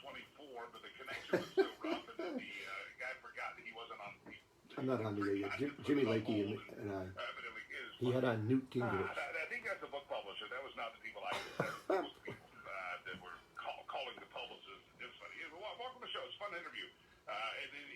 24, but the connection was so rough, and then the guy forgot that he wasn't on. I'm not on the air yet. Jimmy Lakey and I. He had on Newt Gringrich. I think that's the book publisher. That was not the people I that was the people that were calling the publicist. It was funny. Welcome to the show. It's a fun interview.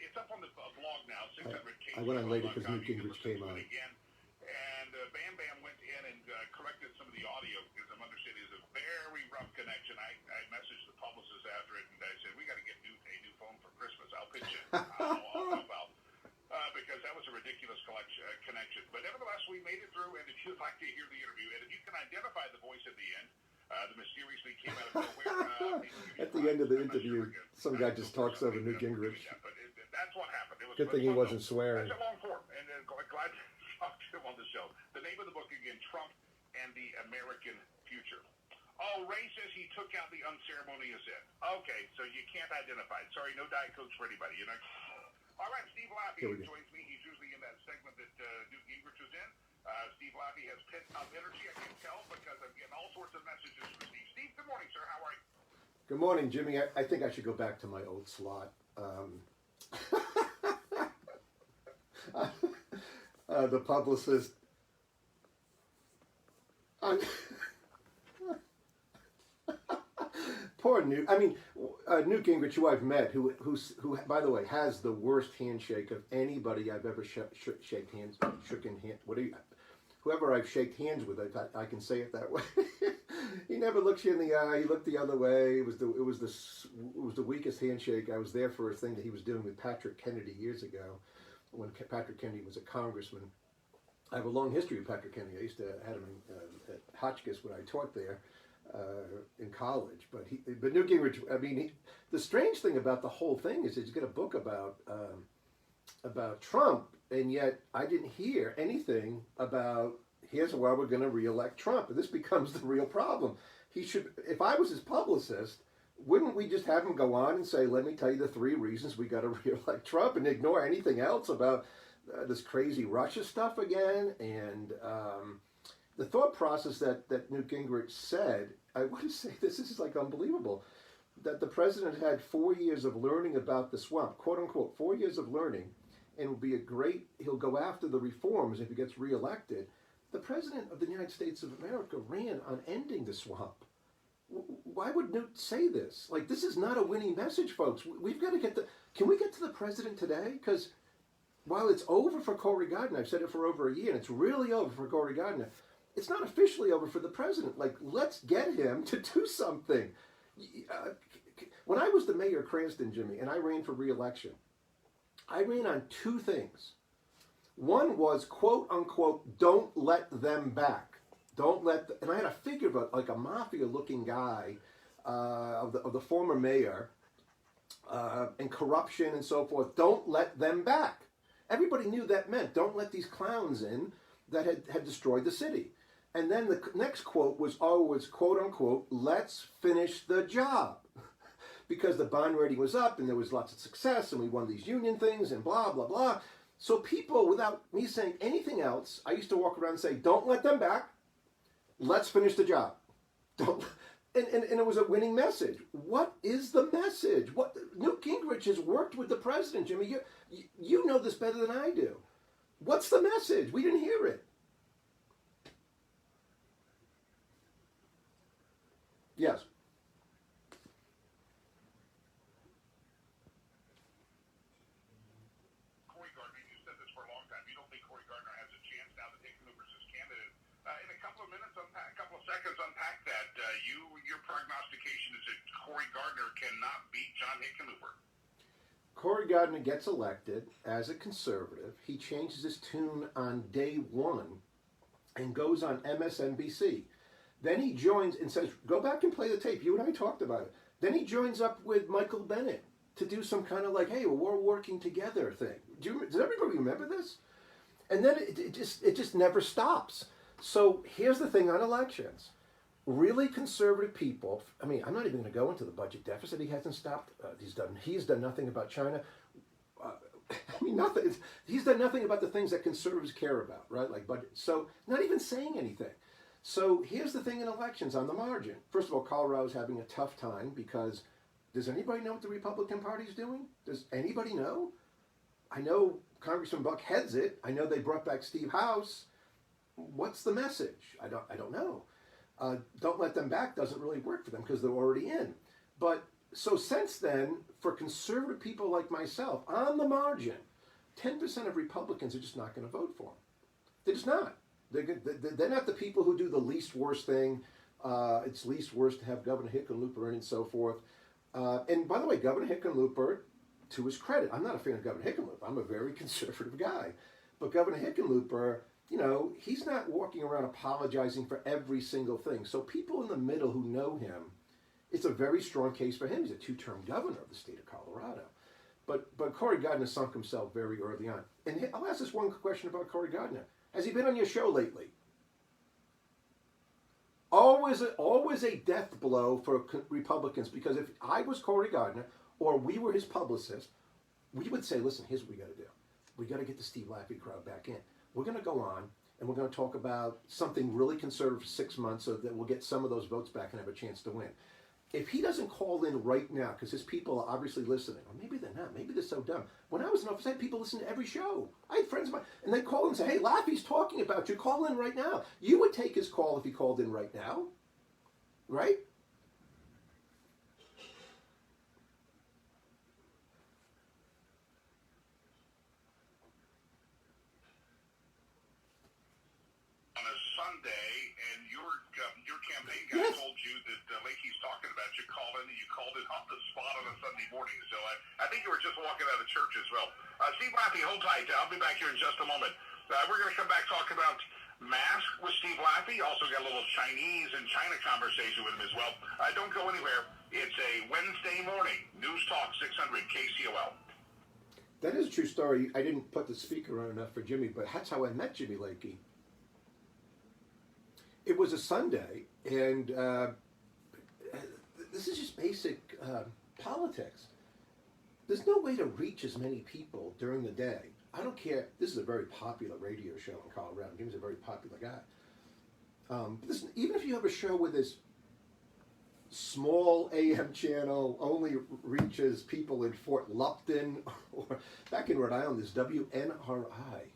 It's up on the blog now. 600K. I went on later because Newt Gringrich came on. Again. And Bam Bam went in and corrected some of the audio because I'm understanding it's a very rough connection. I messaged the publicist after it and I said, we got to get a new phone for Christmas. I'll pitch it. I'll help out. Because that was a ridiculous connection. But nevertheless, we made it through. And if you'd like to hear the interview, and if you can identify the voice at the end, that mysteriously came out of nowhere. At the end of the interview, some guy just talks over Newt Gingrich. Yeah, but that's what happened. It was good thing he wasn't swearing. That's a long form, and glad to talk to him on the show. The name of the book again, Trump and the American Future. Oh, Ray says he took out the unceremonious end. Okay, so you can't identify it. Sorry, no Diet Cokes for anybody. You know. All right, Steve Laffey joins me. He's usually in that segment that Newt Gingrich was in. Steve Laffey has pent-up energy. I can tell because I'm getting all sorts of messages from Steve. Steve, good morning, sir. How are you? Good morning, Jimmy. I think I should go back to my old slot. The publicist. Poor Newt. I mean, Newt Gringrich, who I've met, who by the way has the worst handshake of anybody I've ever shook hands. Whoever I've shaked hands with, I can say it that way. He never looks you in the eye. He looked the other way. It was the weakest handshake. I was there for a thing that he was doing with Patrick Kennedy years ago, when Patrick Kennedy was a congressman. I have a long history with Patrick Kennedy. I used to have him at Hotchkiss when I taught there in college. But Newt Gingrich, I mean, the strange thing about the whole thing is he's got a book about Trump, and yet I didn't hear anything about here's why we're going to reelect Trump. And this becomes the real problem. He should, if I was his publicist, wouldn't we just have him go on and say, let me tell you the 3 reasons we got to reelect Trump, and ignore anything else about this crazy Russia stuff again? And the thought process that Newt Gingrich said, I want to say this is like unbelievable, that the president had 4 years of learning about the swamp, quote unquote, 4 years of learning, and will be he'll go after the reforms if he gets reelected. The president of the United States of America ran on ending the swamp. Why would Newt say this? Like, this is not a winning message, folks. We've got to can we get to the president today? Because while it's over for Cory Gardner, I've said it for over a year, and it's really over for Cory Gardner, it's not officially over for the president. Like, let's get him to do something. When I was the mayor of Cranston, Jimmy, and I ran for re-election, I ran on 2 things. One was, quote unquote, don't let them back. And I had a figure of like a mafia-looking guy of the former mayor and corruption and so forth. Don't let them back. Everybody knew that meant don't let these clowns in that had destroyed the city. And then the next quote was always, quote unquote, let's finish the job. Because the bond rating was up and there was lots of success and we won these union things and blah, blah, blah. So people, without me saying anything else, I used to walk around and say, don't let them back. Let's finish the job. And it was a winning message. What is the message? Newt Gingrich has worked with the president, Jimmy. You know this better than I do. What's the message? We didn't hear it. Yes. Unpack that. Your prognostication is that Cory Gardner cannot beat John Hickenlooper. Cory Gardner gets elected as a conservative. He changes his tune on day 1 and goes on MSNBC. Then he joins and says, go back and play the tape. You and I talked about it. Then he joins up with Michael Bennett to do some kind of like, hey, well, we're working together thing. Does everybody remember this? And then it just never stops. So here's the thing on elections. Really conservative people, I mean, I'm not even going to go into the budget deficit. He hasn't stopped. He's done nothing about China. I mean, nothing. He's done nothing about the things that conservatives care about, right? Like budget. So not even saying anything. So here's the thing in elections on the margin. First of all, Colorado's having a tough time because Does anybody know what the Republican Party is doing? Does anybody know? I know Congressman Buck heads it. I know they brought back Steve House. What's the message? I don't know. Don't let them back doesn't really work for them because they're already in. But so since then, for conservative people like myself, on the margin, 10% of Republicans are just not going to vote for them. They're just not. They're not the people who do the least worst thing. It's least worst to have Governor Hickenlooper in and so forth. And by the way, Governor Hickenlooper, to his credit, I'm not a fan of Governor Hickenlooper. I'm a very conservative guy. But Governor Hickenlooper, you know, he's not walking around apologizing for every single thing. So people in the middle who know him, it's a very strong case for him. He's a two-term governor of the state of Colorado. But Cory Gardner sunk himself very early on. And I'll ask this one question about Cory Gardner. Has he been on your show lately? Always a death blow for Republicans, because if I was Cory Gardner or we were his publicist, we would say, listen, here's what we got to do. We got to get the Steve Laffey crowd back in. We're going to go on and we're going to talk about something really conservative for 6 months so that we'll get some of those votes back and have a chance to win. If he doesn't call in right now, because his people are obviously listening, or maybe they're not, maybe they're so dumb. When I was in office, I had people listen to every show. I had friends of mine, and they'd call and say, hey, Laffey's talking about you, call in right now. You would take his call if he called in right now, right? On a Sunday, and your campaign guy told you that Lakey's talking about you, called in, and you called it on the spot on a Sunday morning. So I think you were just walking out of church as well. Steve Laffey, hold tight. I'll be back here in just a moment. We're going to come back talk about mask with Steve Laffey. Also got a little Chinese and China conversation with him as well. Don't go anywhere. It's a Wednesday morning. News Talk 600 KCOL. That is a true story. I didn't put the speaker on enough for Jimmy, but that's how I met Jimmy Lakey. It was a Sunday, and this is just basic politics. There's no way to reach as many people during the day. I don't care. This is a very popular radio show in Colorado. Jimmy's a very popular guy. Listen, even if you have a show with this small AM channel only reaches people in Fort Lupton, or back in Rhode Island, there's WNRI.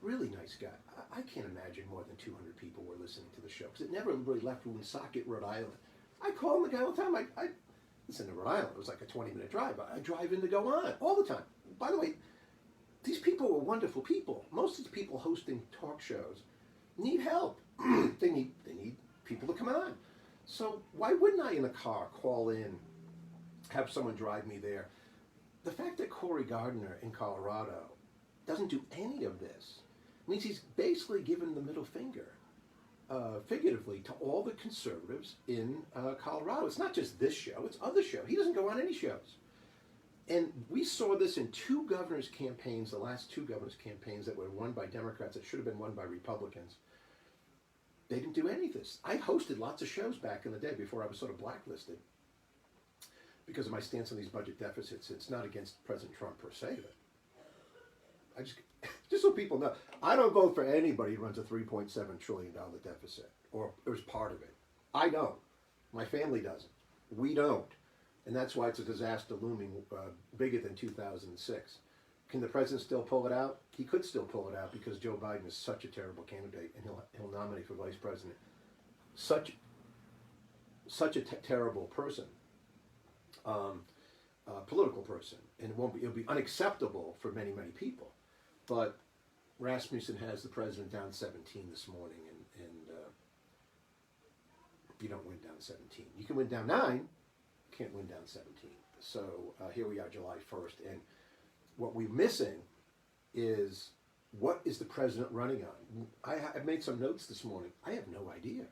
Really nice guy. I can't imagine more than 200 people were listening to the show, because it never really left Woonsocket, Rhode Island. I call the guy all the time. I listen to Rhode Island. It was like a 20-minute drive. I drive in to go on all the time. By the way, these people were wonderful people. Most of the people hosting talk shows need help. They need people to come on. So why wouldn't I, in a car, call in, have someone drive me there? The fact that Cory Gardner in Colorado doesn't do any of this means he's basically given the middle finger, figuratively, to all the conservatives in Colorado. It's not just this show, it's other shows. He doesn't go on any shows. And we saw this in two governors' campaigns, the last two governors' campaigns that were won by Democrats that should have been won by Republicans. They didn't do any of this. I hosted lots of shows back in the day before I was sort of blacklisted because of my stance on these budget deficits. It's not against President Trump per se, but I just so people know, I don't vote for anybody who runs a $3.7 trillion deficit or is part of it. I don't. My family doesn't. We don't. And that's why it's a disaster looming bigger than 2006. Can the president still pull it out? He could still pull it out because Joe Biden is such a terrible candidate, and he'll nominate for vice president. Such a terrible person, political person, and it'll be unacceptable for many people. But Rasmussen has the president down 17 this morning, and you don't win down 17. You can win down 9, can't win down 17. So here we are, July 1st, and what we're missing is, what is the president running on? I've made some notes this morning. I have no idea.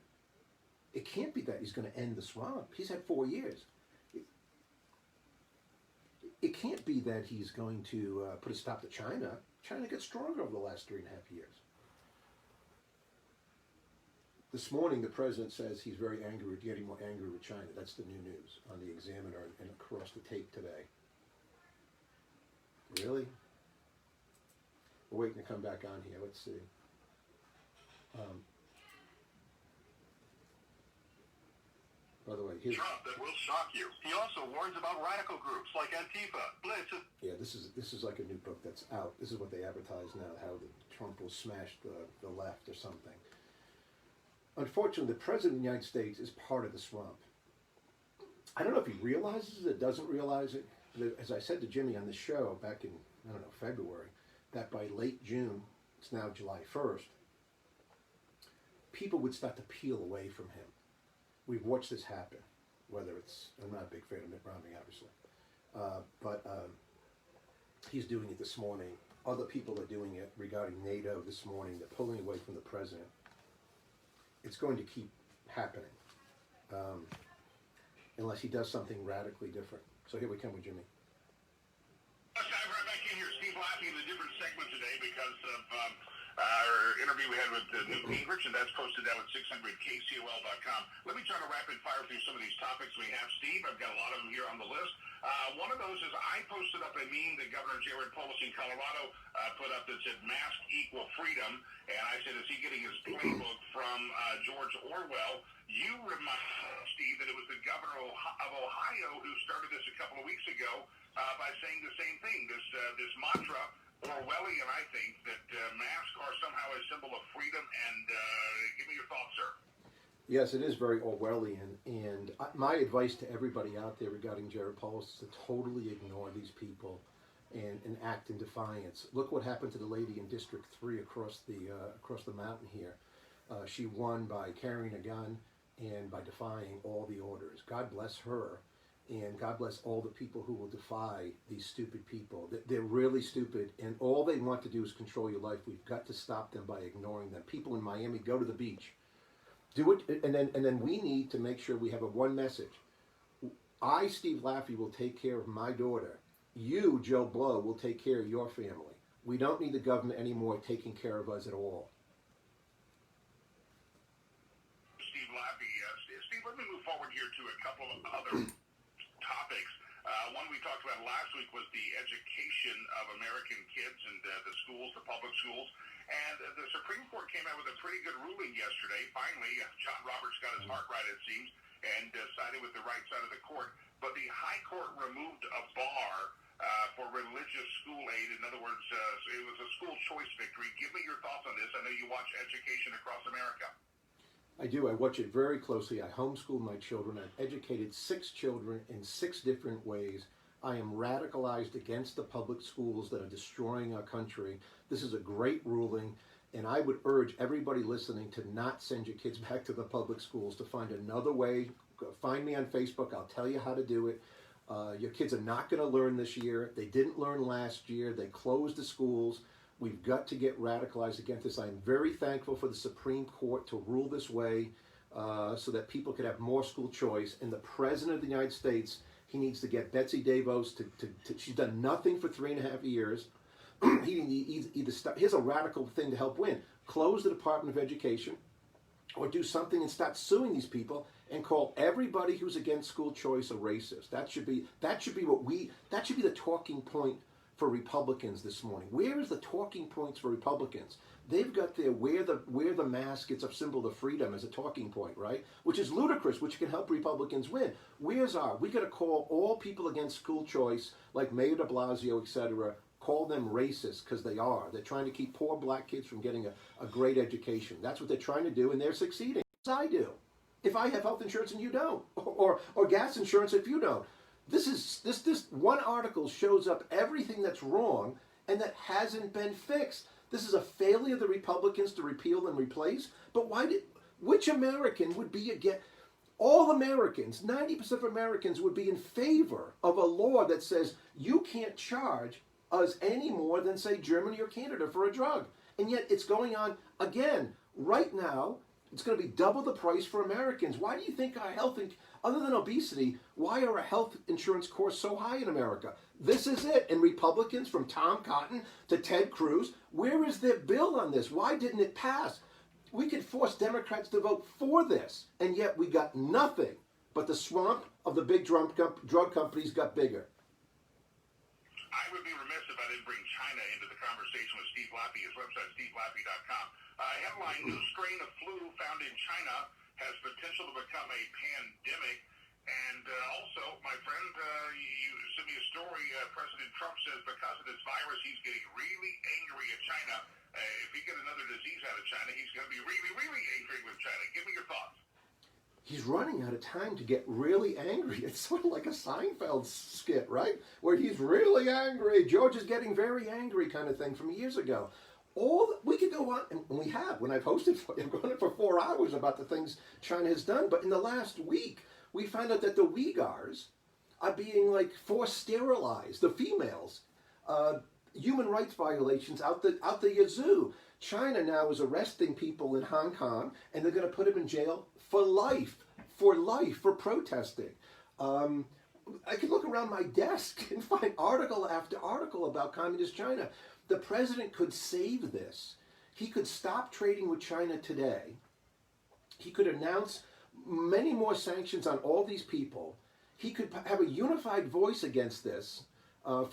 It can't be that he's going to end the swamp. He's had 4 years. It can't be that he's going to put a stop to China. China gets stronger over the last 3.5 years. This morning, the president says he's very angry, getting more angry with China. That's the new news on the Examiner and across the tape today. Really? We're waiting to come back on here. Let's see. By the way, Trump that will shock you. He also warns about radical groups like Antifa, Blitz. Yeah, this is like a new book that's out. This is what they advertise now, how Trump will smash the left or something. Unfortunately, the President of the United States is part of the swamp. I don't know if he realizes it, doesn't realize it. As I said to Jimmy on the show back in, February, that by late June, it's now July 1st, people would start to peel away from him. We've watched this happen, whether it's, I'm not a big fan of Mitt Romney, obviously, but he's doing it this morning. Other people are doing it regarding NATO this morning. They're pulling away from the president. It's going to keep happening unless he does something radically different. So here we come with Jimmy. Let's dive right back in here. Steve Laffey in the different segment today because of our interview we had with Newt Gringrich, and that's posted down at 600kcol.com. Let me try to rapid fire through some of these topics we have, Steve. I've got a lot of them here on the list. One of those is I posted up a meme that Governor Jared Polis in Colorado put up that said "Mask equal freedom," and I said, is he getting his playbook from George Orwell? You remind Steve that it was the governor of Ohio who started this a couple of weeks ago by saying the same thing. This mantra, Orwellian, I think, that masks are somehow a symbol of freedom. And give me your thoughts, sir. Yes, it is very Orwellian, and my advice to everybody out there regarding Jared Polis is to totally ignore these people and act in defiance. Look what happened to the lady in District 3 across the mountain here. She won by carrying a gun and by defying all the orders. God bless her, and God bless all the people who will defy these stupid people. They're really stupid, and all they want to do is control your life. We've got to stop them by ignoring them. People in Miami, go to the beach. Do it, and then we need to make sure we have one message. I, Steve Laffey, will take care of my daughter. You, Joe Blow, will take care of your family. We don't need the government anymore taking care of us at all. Steve Laffey. Steve, let me move forward here to a couple of other topics. One we talked about last week was the education of American kids and the schools, the public schools. And the Supreme Court came out with a pretty good ruling yesterday. Finally, John Roberts got his heart right, it seems, and sided with the right side of the court. But the High Court removed a bar for religious school aid. In other words, it was a school choice victory. Give me your thoughts on this. I know you watch education across America. I do. I watch it very closely. I homeschool my children. I've educated 6 children in 6 different ways. I am radicalized against the public schools that are destroying our country. This is a great ruling, and I would urge everybody listening to not send your kids back to the public schools, to find another way. Find me on Facebook. I'll tell you how to do it. Your kids are not going to learn this year. They didn't learn last year. They closed the schools. We've got to get radicalized against this. I'm very thankful for the Supreme Court to rule this way so that people could have more school choice. And the President of the United States, he needs to get Betsy DeVos to she's done nothing for 3.5 years. Here's a radical thing to help win. Close the Department of Education or do something and start suing these people and call everybody who's against school choice a racist. That should be the talking point for Republicans this morning. Where is the talking points for Republicans? They've got their wear the mask, it's a symbol of freedom as a talking point, right? Which is ludicrous, which can help Republicans win. We got to call all people against school choice, like Mayor de Blasio, etc., call them racist, because they are. They're trying to keep poor black kids from getting a great education. That's what they're trying to do, and they're succeeding. As I do. If I have health insurance and you don't, or gas insurance if you don't. This one article shows up everything that's wrong and that hasn't been fixed. This is a failure of the Republicans to repeal and replace. But which American would be against? All Americans, 90% of Americans would be in favor of a law that says you can't charge us any more than, say, Germany or Canada for a drug. And yet it's going on again. Right now, it's going to be double the price for Americans. Why do you think our health, other than obesity, why are our health insurance costs so high in America? This is it. And Republicans, from Tom Cotton to Ted Cruz, where is their bill on this? Why didn't it pass? We could force Democrats to vote for this, and yet we got nothing. But the swamp of the big drug companies got bigger. I would be remiss if I didn't bring China into the conversation with Steve Laffey. His website is SteveLaffey.com. Headline, new strain of flu found in China has potential to become a pandemic. China. If he get another disease out of China, he's going to be really, really angry with China. Give me your thoughts. He's running out of time to get really angry. It's sort of like a Seinfeld skit, right? Where he's really angry. George is getting very angry kind of thing from years ago. We could go on, and we have, when I've hosted, I've gone on for 4 hours about the things China has done. But in the last week, we found out that the Uyghurs are being forced sterilized, the females. Human rights violations out the yazoo. China now is arresting people in Hong Kong, and they're going to put them in jail for life, for protesting. I could look around my desk and find article after article about communist China. The president could save this. He could stop trading with China today. He could announce many more sanctions on all these people. He could have a unified voice against this,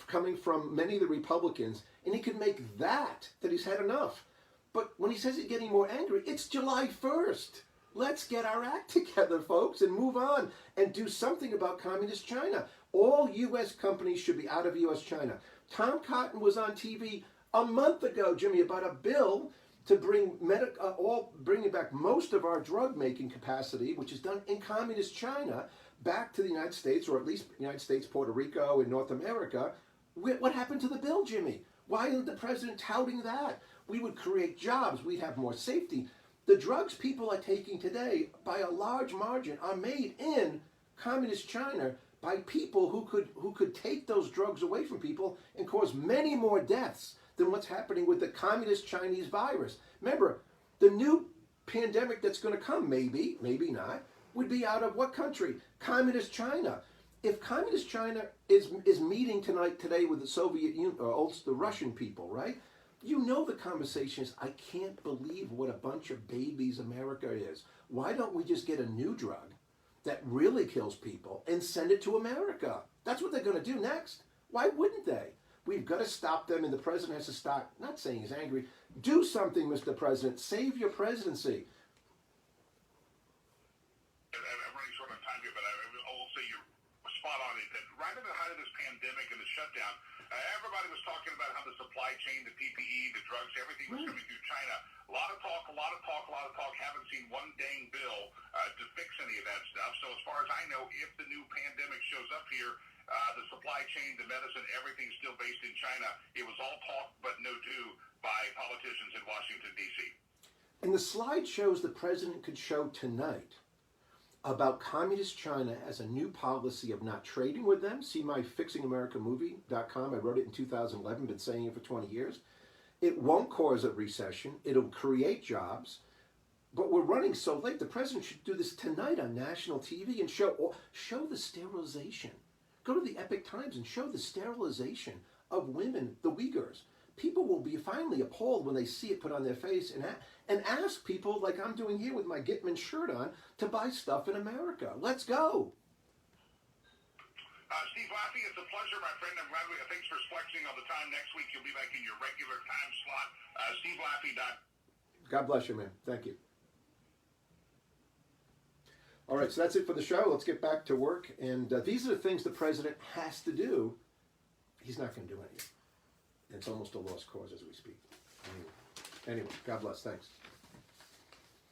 coming from many of the Republicans, and he could make that he's had enough. But when he says he's getting more angry, it's July 1st. Let's get our act together, folks, and move on and do something about communist China. All U.S. companies should be out of U.S. China. Tom Cotton was on TV a month ago, Jimmy, about a bill to bringing back most of our drug-making capacity, which is done in communist China, back to the United States, or at least United States, Puerto Rico, and North America. What happened to the bill, Jimmy? Why isn't the president touting that? We would create jobs. We'd have more safety. The drugs people are taking today, by a large margin, are made in communist China by people who could take those drugs away from people and cause many more deaths than what's happening with the communist Chinese virus. Remember, the new pandemic that's going to come, maybe not, would be out of what country? Communist China. If communist China is meeting today with the Soviet Union, or the Russian people, right? You know the conversation is, I can't believe what a bunch of babies America is. Why don't we just get a new drug that really kills people and send it to America? That's what they're going to do next. Why wouldn't they? We've got to stop them, and the president has to stop, not saying he's angry, do something, Mr. President. Save your presidency. I'm running short on time here, but I will say you're spot on it. That right at the height of this pandemic and the shutdown, everybody was talking about how the supply chain, the PPE, the drugs, everything was coming through China. A lot of talk. Haven't seen one dang bill to fix any of that stuff. So as far as I know, if the new pandemic shows up here, the supply chain, the medicine, everything's still based in China. It was all talk but no do by politicians in Washington, D.C. And the slide shows the president could show tonight about communist China as a new policy of not trading with them. See my FixingAmericaMovie.com. I wrote it in 2011, been saying it for 20 years. It won't cause a recession. It'll create jobs. But we're running so late. The president should do this tonight on national TV and show the sterilization. Go to the Epic Times and show the sterilization of women, the Uyghurs. People will be finally appalled when they see it put on their face and ask people, like I'm doing here with my Gitman shirt on, to buy stuff in America. Let's go. Steve Laffey, it's a pleasure, my friend. I'm glad thanks for flexing on the time. Next week, you'll be back in your regular time slot. SteveLaffey. God bless you, man. Thank you. All right, so that's it for the show. Let's get back to work. And these are the things the president has to do. He's not going to do anything. It's almost a lost cause as we speak. Anyway, God bless. Thanks.